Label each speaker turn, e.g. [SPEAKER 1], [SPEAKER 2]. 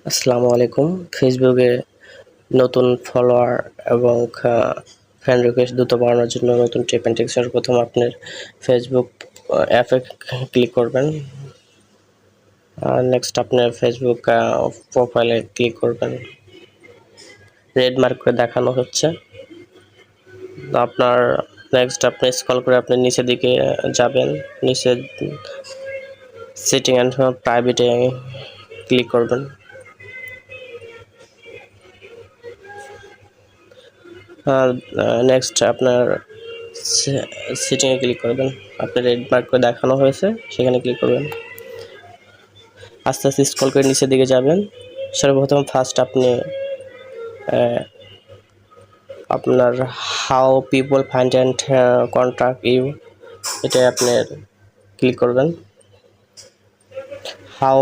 [SPEAKER 1] আসসালামু আলাইকুম। ফেসবুকে নতুন ফলোয়ার এবং ফ্রেন্ড রিকোয়েস্ট দ্রুত বাড়ানোর জন্য নতুন টিপ অ্যান্ড ট্রিক্স সর্বপ্রথম আপনার ফেসবুক অ্যাপে ক্লিক করবেন। নেক্সট আপনার ফেসবুক প্রোফাইলে ক্লিক করবেন। রেড মার্ক করে দেখানো হচ্ছে। আপনার নেক্সট আপনি স্ক্রল করে আপনি নিচের দিকে যাবেন। নিচে সেটিং অ্যান্ড প্রাইভেটে ক্লিক করবেন। নেক্সট আপনার সেটিংয়ে ক্লিক করবেন। আপনার রেড মার্ক করে দেখানো হয়েছে, সেখানে ক্লিক করবেন। আস্তে আস্তে স্ক্রল করে নিচের দিকে যাবেন। সর্বপ্রথম ফার্স্ট আপনি আপনার how people find and contact you, এটা আপনার ক্লিক করবেন। হাউ